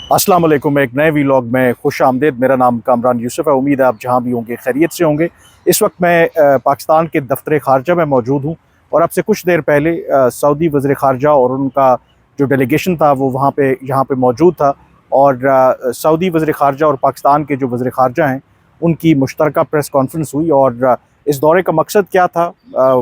अस्सलाम वालेकुम। एक नए वीलॉग में खुश आमदीद। मेरा नाम कामरान यूसुफ है। उम्मीद है आप जहाँ भी होंगे खैरियत से होंगे। इस वक्त मैं पाकिस्तान के दफ्तर ख़ारजा में मौजूद हूँ और अब से कुछ देर पहले सऊदी वज़ीर ख़ारजा और उनका जो डेलीगेशन था वो यहाँ पे मौजूद था। और सऊदी वज़ीर ख़ारजा और पाकिस्तान के जो वज़ीर ख़ारजा हैं उनकी मुश्तरका प्रेस कॉन्फ्रेंस हुई। और इस दौरे का मकसद क्या था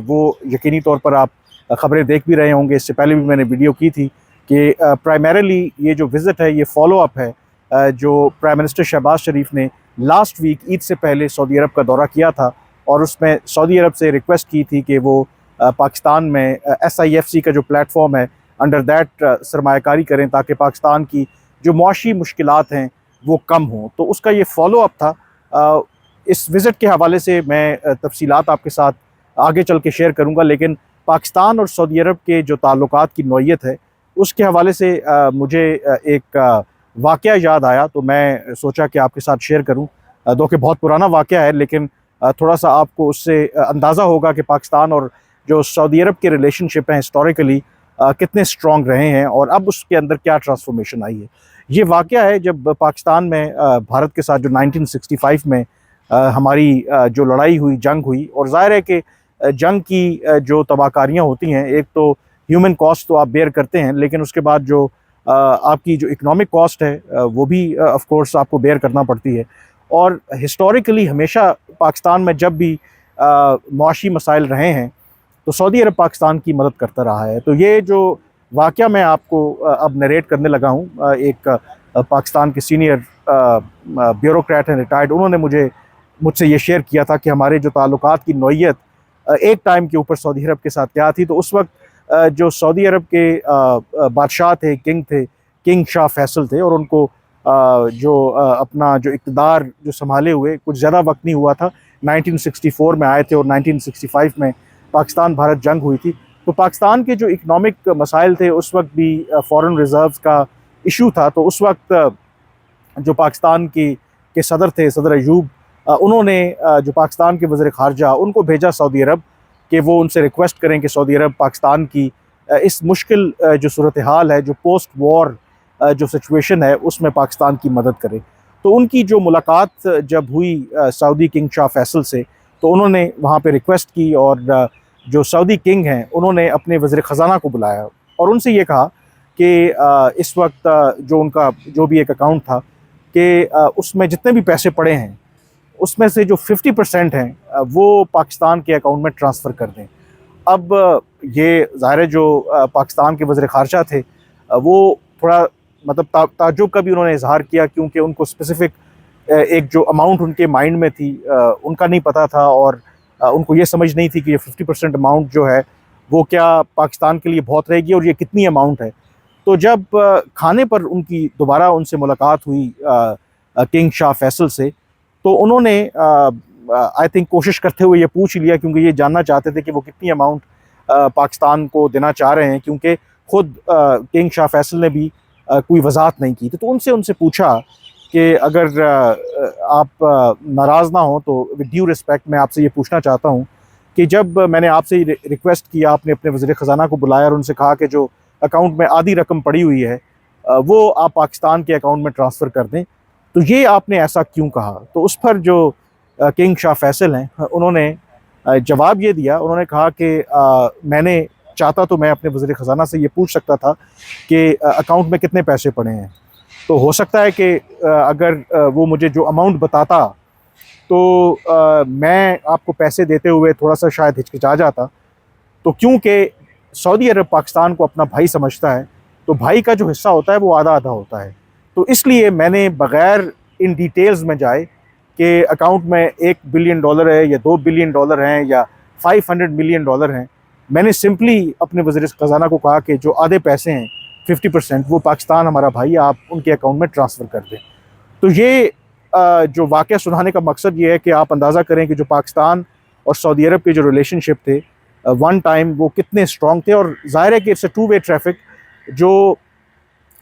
वो यकीनी तौर पर आप ख़बरें देख भी रहे होंगे। इससे पहले भी मैंने वीडियो की थी कि प्राइमरीली ये जो विज़िट है ये फ़ॉलो अप है जो प्राइम मिनिस्टर शहबाज शरीफ ने लास्ट वीक ईद से पहले सऊदी अरब का दौरा किया था और उसमें सऊदी अरब से रिक्वेस्ट की थी कि वो पाकिस्तान में SIFC का जो प्लेटफॉर्म है अंडर दैट सरमायाकारी करें ताकि पाकिस्तान की जो मुआशी मुश्किलात हैं वो कम हों। तो उसका ये फ़ॉलो अप था। इस विज़िट के हवाले से मैं तफसीलात आपके साथ आगे चल के शेयर करूँगा, लेकिन पाकिस्तान और सऊदी अरब के जो ताल्लुकात की नौइयत है उसके हवाले से मुझे एक वाक़या याद आया, तो मैं सोचा कि आपके साथ शेयर करूं। दो कि बहुत पुराना वाक़या है, लेकिन थोड़ा सा आपको उससे अंदाज़ा होगा कि पाकिस्तान और जो सऊदी अरब के रिलेशनशिप हैं हिस्टोरिकली कितने स्ट्रॉन्ग रहे हैं और अब उसके अंदर क्या ट्रांसफॉर्मेशन आई है। ये वाक़या है जब पाकिस्तान में भारत के साथ जो 1965 में हमारी जो लड़ाई हुई, जंग हुई। और ज़ाहिर है कि जंग की जो तबाहकारियाँ होती हैं, एक तो ह्यूमन कॉस्ट तो आप बेयर करते हैं, लेकिन उसके बाद जो आपकी जो इकोनॉमिक कॉस्ट है वो भी ऑफ कोर्स आपको बेयर करना पड़ती है। और हिस्टोरिकली हमेशा पाकिस्तान में जब भी मुआशी मसाइल रहे हैं तो सऊदी अरब पाकिस्तान की मदद करता रहा है। तो ये जो वाक़या मैं आपको अब नरेट करने लगा हूँ, एक पाकिस्तान के सीनियर ब्यूरोक्रेट हैं, रिटायर्ड, उन्होंने मुझसे ये शेयर किया था कि हमारे जो ताल्लुकात की नौइयत एक टाइम के ऊपर सऊदी अरब के साथ क्या थी। तो उस वक्त जो सऊदी अरब के बादशाह थे, किंग शाह फैसल थे, और उनको अपना जो इक़्तिदार जो संभाले हुए कुछ ज़्यादा वक्त नहीं हुआ था। 1964 में आए थे और 1965 में पाकिस्तान भारत जंग हुई थी। तो पाकिस्तान के जो इकनॉमिक मसाइल थे उस वक्त भी फ़ॉरेन रिज़र्व्स का इशू था। तो उस वक्त जो पाकिस्तान के सदर थे, सदर अयूब, उन्होंने जो पाकिस्तान के वज़ीर ख़ारजा उनको भेजा सऊदी अरब कि वो उनसे रिक्वेस्ट करें कि सऊदी अरब पाकिस्तान की इस मुश्किल जो सूरत हाल है, जो पोस्ट वॉर जो सिचुएशन है, उसमें पाकिस्तान की मदद करे। तो उनकी जो मुलाकात जब हुई सऊदी किंग शाह फैसल से, तो उन्होंने वहाँ पे रिक्वेस्ट की और जो सऊदी किंग हैं उन्होंने अपने वज़ीर ख़जाना को बुलाया और उनसे ये कहा कि इस वक्त जो उनका जो भी एक अकाउंट था कि उसमें जितने भी पैसे पड़े हैं उसमें से जो 50% हैं वो पाकिस्तान के अकाउंट में ट्रांसफ़र कर दें। अब ये ज़ाहिर है जो पाकिस्तान के वज़ीर ख़ारजा थे वो थोड़ा मतलब ताज्जुब का भी उन्होंने इज़हार किया, क्योंकि उनको स्पेसिफ़िक एक जो अमाउंट उनके माइंड में थी उनका नहीं पता था। और उनको ये समझ नहीं थी कि ये 50% अमाउंट जो है वो क्या पाकिस्तान के लिए बहुत रहेगी और ये कितनी अमाउंट है। तो जब खाने पर उनकी दोबारा उनसे मुलाकात हुई किंग शाह फैसल से, तो उन्होंने आई थिंक कोशिश करते हुए ये पूछ लिया, क्योंकि ये जानना चाहते थे कि वो कितनी अमाउंट पाकिस्तान को देना चाह रहे हैं, क्योंकि ख़ुद किंग शाह फैसल ने भी कोई वजाहत नहीं की थी। तो उनसे पूछा कि अगर आप नाराज़ ना हो तो विद ड्यू रिस्पेक्ट मैं आपसे ये पूछना चाहता हूँ कि जब मैंने आपसे रिक्वेस्ट किया, आपने अपने वज़ीर ख़जाना को बुलाया और उनसे कहा कि जो अकाउंट में आधी रकम पड़ी हुई है वो आप पाकिस्तान के अकाउंट में ट्रांसफ़र कर दें, तो ये आपने ऐसा क्यों कहा? तो उस पर जो किंग शाह फैसल हैं उन्होंने जवाब ये दिया, उन्होंने कहा कि मैंने चाहता तो मैं अपने वज़ीर ख़जाना से ये पूछ सकता था कि अकाउंट में कितने पैसे पड़े हैं। तो हो सकता है कि अगर वो मुझे जो अमाउंट बताता तो मैं आपको पैसे देते हुए थोड़ा-सा शायद हिचकिचा जाता। तो क्योंकि सऊदी अरब पाकिस्तान को अपना भाई समझता है, तो भाई का जो हिस्सा होता है वो आधा-आधा होता है। तो इसलिए मैंने बग़ैर इन डिटेल्स में जाए कि अकाउंट में $1 बिलियन है या $2 बिलियन हैं या $500 मिलियन हैं, मैंने सिंपली अपने वज़ीर ख़जाना को कहा कि जो आधे पैसे हैं 50% वो पाकिस्तान हमारा भाई है, आप उनके अकाउंट में ट्रांसफ़र कर दें। तो ये जो वाक़या सुनाने का मकसद ये है कि आप अंदाज़ा करें कि जो पाकिस्तान और सऊदी अरब के जो रिलेशनशिप थे वन टाइम वो कितने स्ट्रॉन्ग थे। और ज़ाहिर है कि it's a two way traffic. जो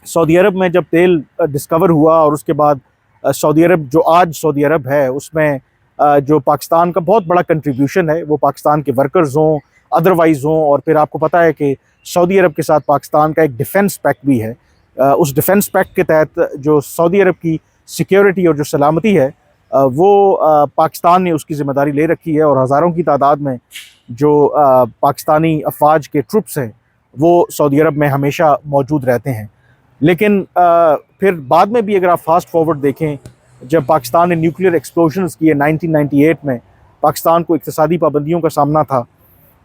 सऊदी अरब में जब तेल डिस्कवर हुआ और उसके बाद सऊदी अरब जो आज सऊदी अरब है उसमें जो पाकिस्तान का बहुत बड़ा कंट्रीब्यूशन है, वो पाकिस्तान के वर्कर्स हों, अदरवाइज़ हों। और फिर आपको पता है कि सऊदी अरब के साथ पाकिस्तान का एक डिफेंस पैक्ट भी है उस डिफेंस पैक्ट के तहत जो सऊदी अरब की सिक्योरिटी और जो सलामती है वो पाकिस्तान ने उसकी ज़िम्मेदारी ले रखी है, और हज़ारों की तादाद में जो पाकिस्तानी अफवाज के ट्रुप्स हैं वो सऊदी अरब में हमेशा मौजूद रहते हैं। लेकिन फिर बाद में भी अगर आप फास्ट फॉरवर्ड देखें, जब पाकिस्तान ने न्यूक्लियर एक्सप्लोजन्स किए 1998 में, पाकिस्तान को इक़्तिसादी पाबंदियों का सामना था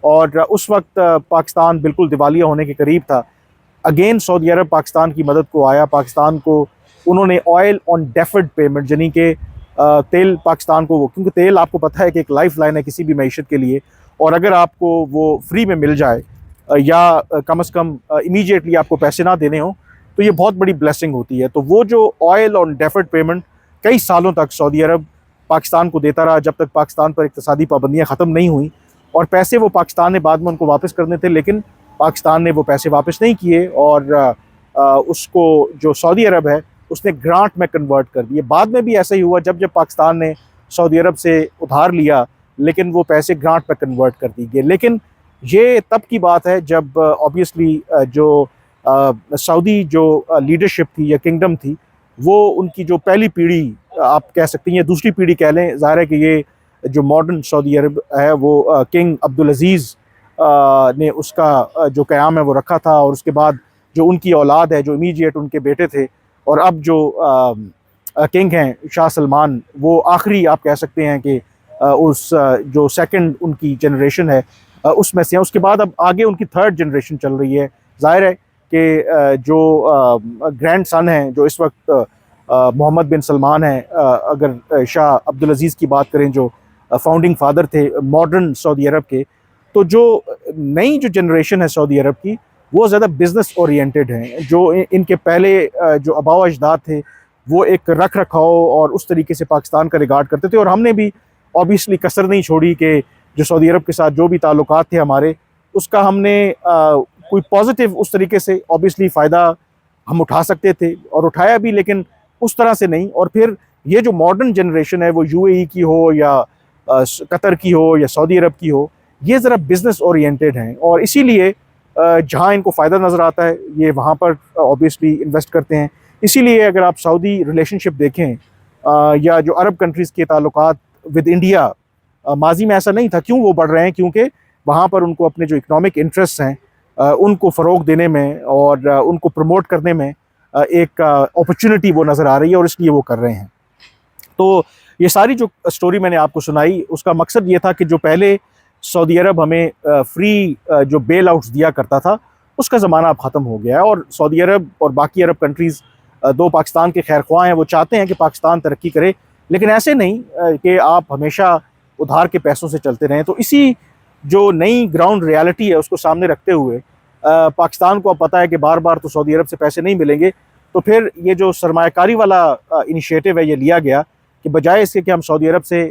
और उस वक्त पाकिस्तान बिल्कुल दिवालिया होने के करीब था। अगेन सऊदी अरब पाकिस्तान की मदद को आया। पाकिस्तान को उन्होंने ऑयल ऑन डेफर्ड पेमेंट, यानी कि तेल पाकिस्तान को, क्योंकि तेल आपको पता है कि एक लाइफ लाइन है किसी भी मईशत के लिए, और अगर आपको वो फ्री में मिल जाए या कम से कम इमीडिएटली आपको पैसे ना देने हों, तो ये बहुत बड़ी ब्लेसिंग होती है। तो वो जो ऑयल ऑन डेफर्ड पेमेंट कई सालों तक सऊदी अरब पाकिस्तान को देता रहा, जब तक पाकिस्तान पर इक़्तिसादी पाबंदियाँ ख़त्म नहीं हुई, और पैसे वो पाकिस्तान ने बाद में उनको वापस करने थे, लेकिन पाकिस्तान ने वो पैसे वापस नहीं किए और उसको जो सऊदी अरब है उसने ग्रांट में कन्वर्ट कर दिए। बाद में भी ऐसा ही हुआ, जब जब पाकिस्तान ने सऊदी अरब से उधार लिया, लेकिन वो पैसे ग्रांट में कन्वर्ट कर दिए गए। लेकिन ये तब की बात है जब ऑब्वियसली जो सऊदी जो लीडरशिप थी या किंगडम थी, वो उनकी जो पहली पीढ़ी आप कह सकती हैं या दूसरी पीढ़ी कह लें, ज़ाहिर है कि ये जो मॉडर्न सऊदी अरब है वो किंग अब्दुल अज़ीज़ ने उसका जो क़याम है वो रखा था, और उसके बाद जो उनकी औलाद है, जो इमीडिएट उनके बेटे थे, और अब जो किंग हैं शाह सलमान, वो आखिरी आप कह सकते हैं कि उस जो सेकंड उनकी जनरेशन है उसमें से हैं। उसके बाद अब आगे उनकी थर्ड जनरेशन चल रही है। ज़ाहिर है कि जो ग्रैंड सन हैं, जो इस वक्त मोहम्मद बिन सलमान हैं, अगर शाह अब्दुल अज़ीज़ की बात करें, जो फाउंडिंग फादर थे मॉडर्न सऊदी अरब के, तो जो नई जो जनरेशन है सऊदी अरब की, वो ज़्यादा बिज़नेस ओरिएंटेड हैं। जो इनके पहले जो आबाओ अजदाद थे, वो एक रख रखाव और उस तरीके से पाकिस्तान का रिगार्ड करते थे, और हमने भी ऑब्वियसली कसर नहीं छोड़ी कि जो सऊदी अरब के साथ जो भी ताल्लुकात थे हमारे, उसका हमने कोई पॉजिटिव उस तरीके से ऑब्वियसली फ़ायदा हम उठा सकते थे और उठाया भी, लेकिन उस तरह से नहीं। और फिर ये जो मॉडर्न जनरेशन है, वो यूएई की हो या कतर की हो या सऊदी अरब की हो, ये ज़रा बिज़नेस ओरिएंटेड हैं, और इसीलिए जहाँ इनको फ़ायदा नज़र आता है ये वहाँ पर ऑब्वियसली इन्वेस्ट करते हैं। इसीलिए अगर आप सऊदी रिलेशनशिप देखें या जो अरब कंट्रीज़ के ताल्लुकात विद इंडिया, माजी में ऐसा नहीं था। क्यों वो बढ़ रहे हैं? क्योंकि वहाँ पर उनको अपने जो इकनॉमिक इंटरेस्ट हैं उनको फ़रोग़ देने में और उनको प्रमोट करने में एक अपॉर्चुनिटी वो नज़र आ रही है, और इसलिए वो कर रहे हैं। तो ये सारी जो स्टोरी मैंने आपको सुनाई, उसका मकसद ये था कि जो पहले सऊदी अरब हमें फ्री जो बेल आउट्स दिया करता था, उसका ज़माना अब ख़त्म हो गया है, और सऊदी अरब और बाकी अरब कंट्रीज़ दो पाकिस्तान के खैर ख्वाह हैं। वो चाहते हैं कि पाकिस्तान तरक्की करे, लेकिन ऐसे नहीं कि आप हमेशा उधार के पैसों से चलते रहें। तो इसी जो नई ग्राउंड रियलिटी है उसको सामने रखते हुए पाकिस्तान को अब पता है कि बार बार तो सऊदी अरब से पैसे नहीं मिलेंगे, तो फिर ये जो सरमायाकारी वाला इनिशिएटिव है ये लिया गया कि बजाय इसके कि हम सऊदी अरब से,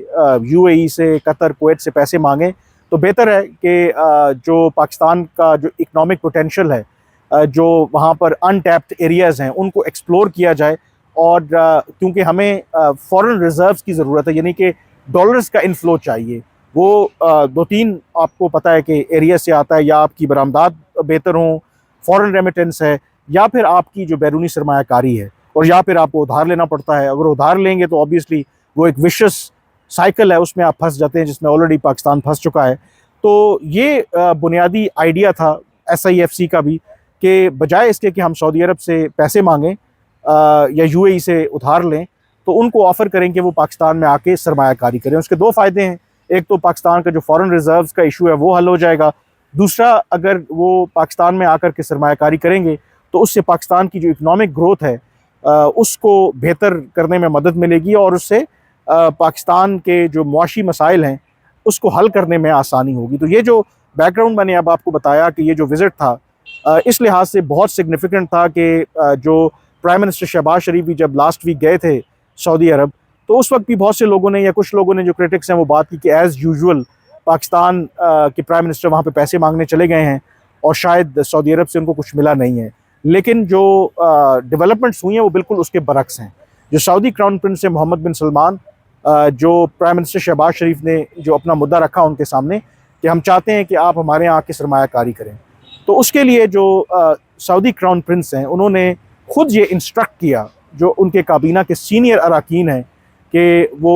यूएई से, कतर, कुवैत से पैसे मांगें, तो बेहतर है कि जो पाकिस्तान का जो इकनॉमिक पोटेंशियल है, जो वहाँ पर अनटैप्ड एरियाज़ हैं, उनको एक्सप्लोर किया जाए। और क्योंकि हमें फॉरेन रिजर्व्स की ज़रूरत है, यानी कि डॉलर्स का इनफ्लो चाहिए। वो दो तीन आपको पता है कि एरिया से आता है, या आपकी बरामदात बेहतर हों, फॉरेन रेमिटेंस है, या फिर आपकी जो बैरूनी सरमायाकारी है, और या फिर आपको उधार लेना पड़ता है। अगर उधार लेंगे तो ऑब्वियसली वो एक विशस साइकिल है, उसमें आप फंस जाते हैं, जिसमें ऑलरेडी पाकिस्तान फंस चुका है। तो ये बुनियादी आइडिया था SIFC का भी, कि बजाय इसके कि हम सऊदी अरब से पैसे मांगें या यूएई से उधार लें, तो उनको ऑफ़र करें कि वो पाकिस्तान में आके सरमायाकारी करें। उसके दो फ़ायदे हैं, एक तो पाकिस्तान का जो फॉरेन रिजर्व्स का इशू है वो हल हो जाएगा, दूसरा अगर वो पाकिस्तान में आकर के सरमायाकारी करेंगे तो उससे पाकिस्तान की जो इकनॉमिक ग्रोथ है उसको बेहतर करने में मदद मिलेगी, और उससे पाकिस्तान के जो मुआशी मसाइल हैं उसको हल करने में आसानी होगी। तो ये जो बैकग्राउंड मैंने अब आपको बताया कि ये जो विज़िट था इस लिहाज से बहुत सिग्निफिकेंट था कि जो प्राइम मिनिस्टर शहबाज शरीफ भी जब लास्ट वीक गए थे सऊदी अरब, तो उस वक्त भी बहुत से लोगों ने या कुछ लोगों ने जो क्रिटिक्स हैं वो बात की कि एज़ यूजुअल पाकिस्तान के प्राइम मिनिस्टर वहाँ पे पैसे मांगने चले गए हैं और शायद सऊदी अरब से उनको कुछ मिला नहीं है। लेकिन जो डेवलपमेंट्स हुई हैं वो बिल्कुल उसके बरक्स हैं। जो सऊदी क्राउन प्रिंस है मोहम्मद बिन सलमान, जो प्राइम मिनिस्टर शहबाज शरीफ ने जो अपना मुद्दा रखा उनके सामने कि हम चाहते हैं कि आप हमारे यहाँ आके सरमायाकारी करें, तो उसके लिए जो सऊदी क्राउन प्रिंस हैं उन्होंने खुद ये इंस्ट्रक्ट किया जो उनके काबीना के सीनियर अरकान हैं कि वो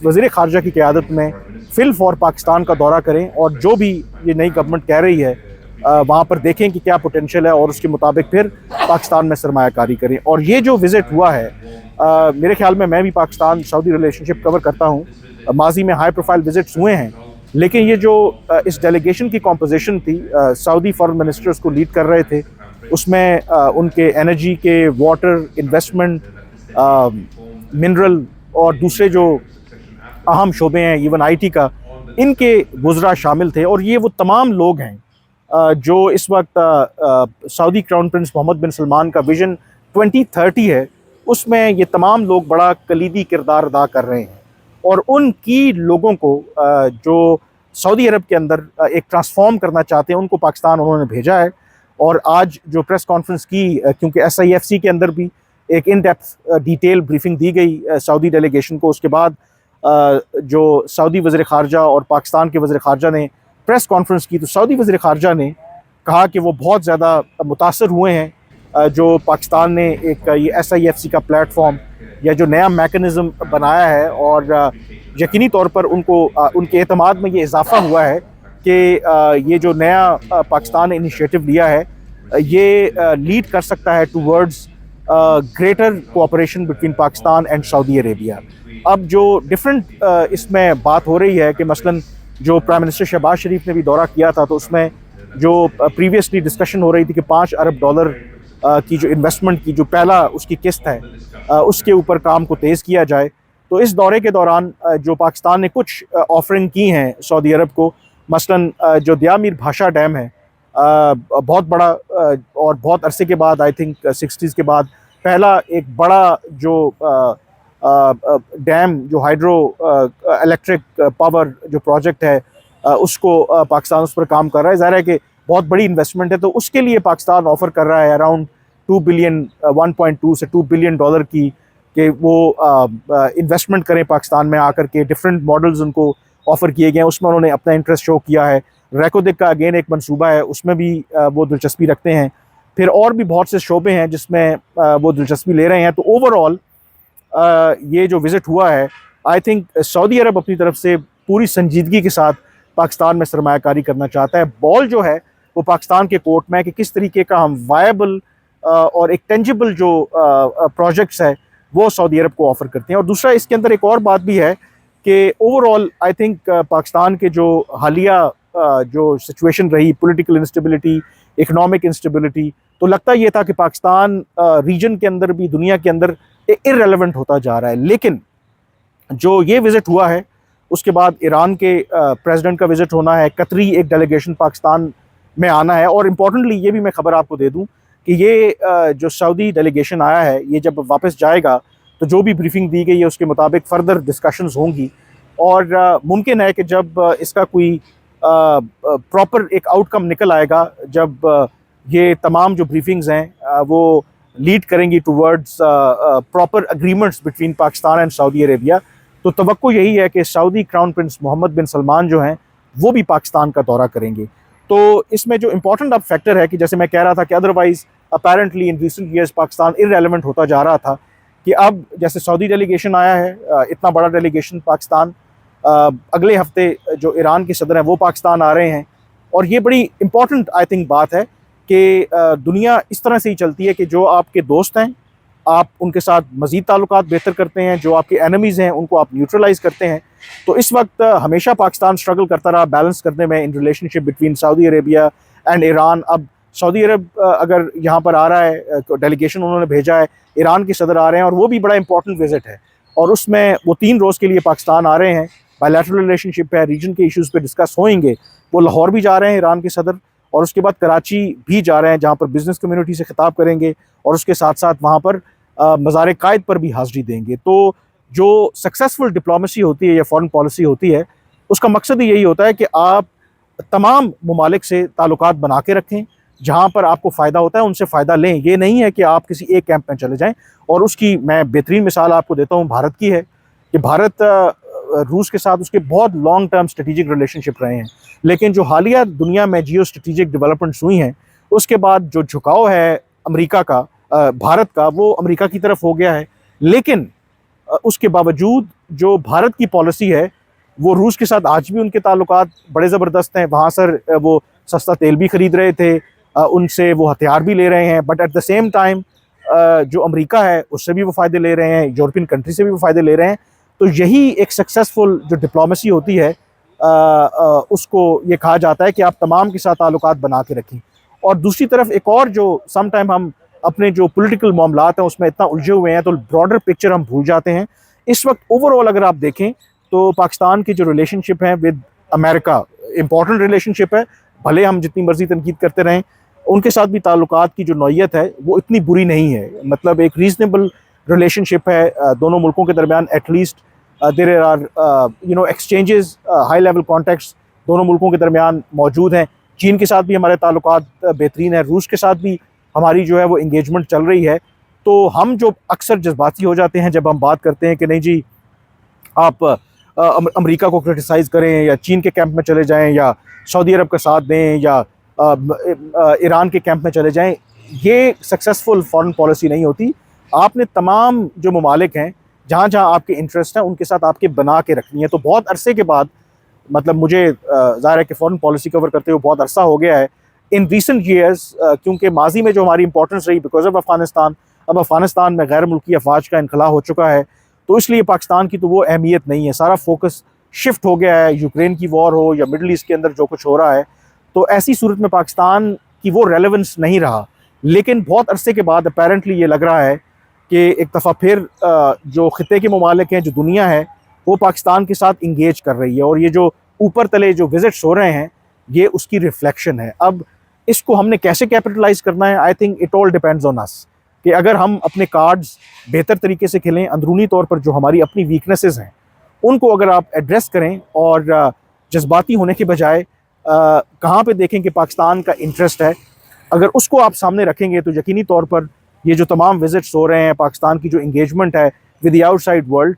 वज़ीर ख़ारजा की क़यादत में फ़िल फॉर पाकिस्तान का दौरा करें और जो भी ये नई गवर्नमेंट कह रही है वहाँ पर देखें कि क्या पोटेंशियल है और उसके मुताबिक फिर पाकिस्तान में सरमायाकारी करें। और ये जो विज़िट हुआ है, मेरे ख्याल में, मैं भी पाकिस्तान सऊदी रिलेशनशिप कवर करता हूँ, माजी में हाई प्रोफाइल विज़िट्स हुए हैं, लेकिन ये जो इस डेलीगेशन की कॉम्पोजिशन थी, सऊदी फॉरेन मिनिस्टर्स को लीड कर रहे थे, उसमें उनके एनर्जी के, वाटर, इन्वेस्टमेंट, मिनरल और दूसरे जो अहम शोबे हैं, इवन आईटी का, इनके वुज़रा शामिल थे। और ये वो तमाम लोग हैं जो इस वक्त सऊदी क्राउन प्रिंस मोहम्मद बिन सलमान का विजन 2030 है, उसमें ये तमाम लोग बड़ा कलीदी किरदार अदा कर रहे हैं। और उनकी लोगों को जो सऊदी अरब के अंदर एक ट्रांसफॉर्म करना चाहते हैं, उनको पाकिस्तान उन्होंने भेजा है। और आज जो प्रेस कॉन्फ्रेंस की, क्योंकि SIFC के अंदर भी एक इन डेप्थ डिटेल ब्रीफिंग दी गई सऊदी डेलीगेशन को, उसके बाद जो सऊदी वज़ीर ख़ारजा और पाकिस्तान के वज़ीर ख़ारजा ने प्रेस कॉन्फ्रेंस की, तो सऊदी वज़ीर ख़ारजा ने कहा कि वो बहुत ज़्यादा मुतासर हुए हैं जो पाकिस्तान ने एक ये SIFC का प्लेटफॉर्म या जो नया मैकेनिज़्म बनाया है, और यकीनी तौर पर उनको उनके एतमाद में ये इजाफ़ा हुआ है कि ये जो नया पाकिस्तान ने इनिशिएटिव लिया है, ये लीड कर सकता है towards greater cooperation between Pakistan and Saudi Arabia. अब जो डिफरेंट इसमें बात हो रही है कि मसलन जो प्राइम मिनिस्टर शहबाज शरीफ ने भी दौरा किया था, तो उसमें जो प्रीवियसली डिस्कशन हो रही थी कि $5 अरब की जो इन्वेस्टमेंट की जो पहला उसकी किस्त है, उसके ऊपर काम को तेज़ किया जाए। तो इस दौरे के दौरान जो पाकिस्तान ने कुछ ऑफरिंग की हैं सऊदी अरब को, मसलन जो दियामीर भाषा डैम है, बहुत बड़ा और बहुत अरसे के बाद, आई थिंक 60s के बाद पहला एक बड़ा जो डैम, जो हाइड्रो इलेक्ट्रिक पावर जो प्रोजेक्ट है, उसको पाकिस्तान उस पर काम कर रहा है। ज़ाहिर है कि बहुत बड़ी इन्वेस्टमेंट है, तो उसके लिए पाकिस्तान ऑफ़र कर रहा है अराउंड 2 बिलियन, 1.2 से 2 बिलियन डॉलर की, कि वो इन्वेस्टमेंट करें पाकिस्तान में आकर के। डिफरेंट मॉडल्स उनको ऑफ़र किए गए हैं, उसमें उन्होंने अपना इंटरेस्ट शो किया है। रैकोदिक का अगेन एक मंसूबा है, उसमें भी वो दिलचस्पी रखते हैं। फिर और भी बहुत से शोबे हैं जिसमें वो दिलचस्पी ले रहे हैं। तो ओवरऑल ये जो विज़िट हुआ है, आई थिंक सऊदी अरब अपनी तरफ से पूरी संजीदगी के साथ पाकिस्तान में सरमायाकारी करना चाहता है। बॉल जो है वो पाकिस्तान के कोर्ट में है कि किस तरीके का हम वायबल और एक टेंजिबल जो प्रोजेक्ट्स है वो सऊदी अरब को ऑफ़र करते हैं। और दूसरा, इसके अंदर एक और बात भी है कि ओवरऑल आई थिंक पाकिस्तान के जो हालिया जो सिचुएशन रही, पॉलिटिकल इंस्टेबिलिटी, इकोनॉमिक इंस्टेबिलिटी, तो लगता ये था कि पाकिस्तान रीजन के अंदर भी, दुनिया के अंदर इररेलेवेंट होता जा रहा है। लेकिन जो ये विज़िट हुआ है, उसके बाद ईरान के प्रेसिडेंट का विज़िट होना है, कतरी एक डेलीगेशन पाकिस्तान में आना है। और इम्पॉर्टेंटली ये भी मैं ख़बर आपको दे दूं कि ये जो सऊदी डेलीगेशन आया है, ये जब वापस जाएगा तो जो भी ब्रीफिंग दी गई है उसके मुताबिक फ़र्दर डिस्कशंस होंगी। और मुमकिन है कि जब इसका कोई प्रॉपर एक आउटकम निकल आएगा, जब ये तमाम जो ब्रीफिंग्स हैं वो लीड करेंगी towards proper agreements between Pakistan and Saudi Arabia, तो तवक्को यही है कि सऊदी क्राउन प्रिंस मोहम्मद बिन सलमान जो हैं वो भी पाकिस्तान का दौरा करेंगे। तो इसमें जो इम्पोर्टेंट अब फैक्टर है कि जैसे मैं कह रहा था कि otherwise apparently in recent years Pakistan irrelevant होता जा रहा था, कि अब जैसे सऊदी डेलीगेशन आया है, इतना बड़ा डेलीगेशन पाकिस्तान, अगले हफ्ते जो ईरान के सदर हैं वो पाकिस्तान आ रहे हैं। और ये बड़ी इम्पॉर्टेंट आई थिंक बात है कि दुनिया इस तरह से ही चलती है कि जो आपके दोस्त हैं आप उनके साथ मज़ीद ताल्लुकात बेहतर करते हैं, जो आपके एनिमीज़ हैं उनको आप न्यूट्रलाइज़ करते हैं। तो इस वक्त हमेशा पाकिस्तान स्ट्रगल करता रहा बैलेंस करने में in relationship between Saudi Arabia and Iran. अब सऊदी अरब अगर यहाँ पर आ रहा है, डेलीगेशन उन्होंने भेजा है, ईरान के सदर आ रहे हैं, और वो भी बड़ा इंपॉर्टेंट विज़िट है। और उसमें वो 3 रोज़ के लिए पाकिस्तान आ रहे हैं, बायलैटरल रिलेशनशिप है, रीजन के इशूज़ पे डिस्कस होंगे। वो लाहौर भी जा रहे हैं ईरान के सदर, और उसके बाद कराची भी जा रहे हैं जहाँ पर बिज़नेस कम्युनिटी से खिताब करेंगे, और उसके साथ साथ वहाँ पर मज़ार कायद पर भी हाज़िरी देंगे। तो जो सक्सेसफुल डिप्लोमेसी होती है या फॉरेन पॉलिसी होती है, उसका मकसद ही यही होता है कि आप तमाम ममालिक से ताल्लुकात बना के रखें, जहाँ पर आपको फ़ायदा होता है उनसे फ़ायदा लें। ये नहीं है कि आप किसी एक कैंप में चले जाएं। और उसकी मैं बेहतरीन मिसाल आपको देता हूँ, भारत की है कि भारत रूस के साथ उसके बहुत लॉन्ग टर्म स्ट्रेटिजिक रिलेशनशिप रहे हैं, लेकिन जो हालिया दुनिया में जियो स्ट्रेटिजिक डेवलपमेंट्स हुई हैं, उसके बाद जो झुकाव है अमेरिका का भारत का वो अमेरिका की तरफ हो गया है। लेकिन उसके बावजूद जो भारत की पॉलिसी है वो रूस के साथ आज भी उनके ताल्लुकात बड़े ज़बरदस्त हैं। वहाँ सर वो सस्ता तेल भी खरीद रहे थे, उनसे वो हथियार भी ले रहे हैं, but at the same time जो अमेरिका है उससे भी वो फ़ायदे ले रहे हैं, यूरोपियन कंट्री से भी वो फ़ायदे ले रहे हैं। तो यही एक सक्सेसफुल जो डिप्लोमेसी होती है, उसको ये कहा जाता है कि आप तमाम के साथ ताल्लुकात बना के रखें। और दूसरी तरफ एक और जो सम टाइम हम अपने जो पॉलिटिकल मामलात हैं उसमें इतना उलझे हुए हैं तो ब्रॉडर पिक्चर हम भूल जाते हैं। इस वक्त ओवरऑल अगर आप देखें तो पाकिस्तान की जो रिलेशनशिप है विद अमेरिका इंपॉर्टेंट रिलेशनशिप है, भले हम जितनी मर्जी तनकीद करते रहें, उनके साथ भी ताल्लुकात की जो नौयत है वो इतनी बुरी नहीं है। मतलब एक रीजनेबल रिलेशनशिप है दोनों मुल्कों के दरमियान। At least there are exchanges, high level contacts दोनों मुल्कों के दरमियान मौजूद हैं। चीन के साथ भी हमारे ताल्लुकात बेहतरीन है, रूस के साथ भी हमारी जो है वो इंगेजमेंट चल रही है। तो हम जो अक्सर जज्बाती हो जाते हैं जब हम बात करते हैं कि नहीं जी आप अमेरिका को क्रिटिसाइज़ करें या चीन के कैंप में चले जाएं या सऊदी अरब का साथ दें या ईरान के कैंप में चले जाएं, ये सक्सेसफुल फॉरेन पॉलिसी नहीं होती। आपने तमाम जो ममालिक हैं जहाँ जहाँ आपके इंटरेस्ट हैं उनके साथ आपके बना के रखनी है। तो बहुत अरसे के बाद, मतलब मुझे ज़ाहिर है कि फॉरेन पॉलिसी कवर करते हुए बहुत अरसा हो गया है इन रिसेंट ईयर्स, क्योंकि माजी में जो हमारी इंपॉर्टेंस रही बिकॉज ऑफ अफ़गानिस्तान, अब अफ़गानिस्तान में गैर मुल्की अफवाज का इनखला हो चुका है, तो इसलिए पाकिस्तान की तो वो अहमियत नहीं है। सारा फोकस शिफ्ट हो गया है, यूक्रेन की वॉर हो या मिडल ईस्ट के अंदर जो कुछ हो रहा है, तो ऐसी सूरत में पाकिस्तान की वो रेलेवेंस नहीं रहा। लेकिन बहुत अरसे के बाद अपेरेंटली ये लग रहा है कि एक दफ़ा फिर जो ख़ित्ते के ममालिक हैं, जो दुनिया है, वो पाकिस्तान के साथ इंगेज कर रही है। और ये जो ऊपर तले जो विजिट्स हो रहे हैं ये उसकी रिफ्लेक्शन है। अब इसको हमने कैसे कैपिटलाइज़ करना है, I think it all depends on us, कि अगर हम अपने कार्ड्स बेहतर तरीके से खेलें, अंदरूनी तौर पर जो हमारी अपनी वीकनेसेस हैं उनको अगर आप एड्रेस करें और जज्बाती होने के बजाय कहाँ पे देखें कि पाकिस्तान का इंटरेस्ट है, अगर उसको आप सामने रखेंगे तो यकीनी तौर पर ये जो तमाम विजिट्स हो रहे हैं, पाकिस्तान की जो इंगेजमेंट है विद द आउटसाइड वर्ल्ड,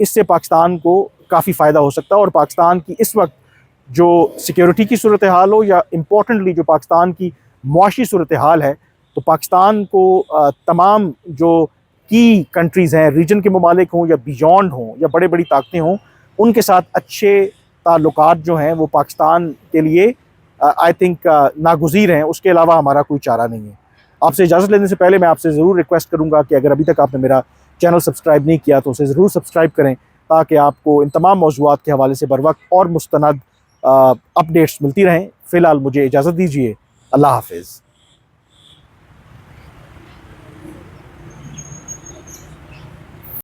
इससे पाकिस्तान को काफ़ी फ़ायदा हो सकता है। और पाकिस्तान की इस वक्त जो सिक्योरिटी की सूरत हाल हो या इम्पोर्टेंटली जो पाकिस्तान की मुआशी सूरत हाल है, तो पाकिस्तान को तमाम जो की कंट्रीज़ हैं, रीजन के ममालिक हों या बियॉन्ड हों या बड़े बड़ी ताकतें हों, उनके साथ अच्छे ताल्लुकात जो हैं वो पाकिस्तान के लिए आई थिंक नागुज़ीर हैं। उसके अलावा हमारा कोई चारा नहीं है। आपसे इजाज़त लेने से पहले मैं आपसे ज़रूर रिक्वेस्ट करूँगा कि अगर अभी तक आपने मेरा चैनल सब्सक्राइब नहीं किया तो उसे ज़रूर सब्सक्राइब करें, ताकि आपको इन तमाम मौज़ूआत के हवाले से बर वक्त और मुस्तनद अपडेट्स मिलती रहें। फ़िलहाल मुझे इजाज़त दीजिए। अल्लाह हाफ़िज़।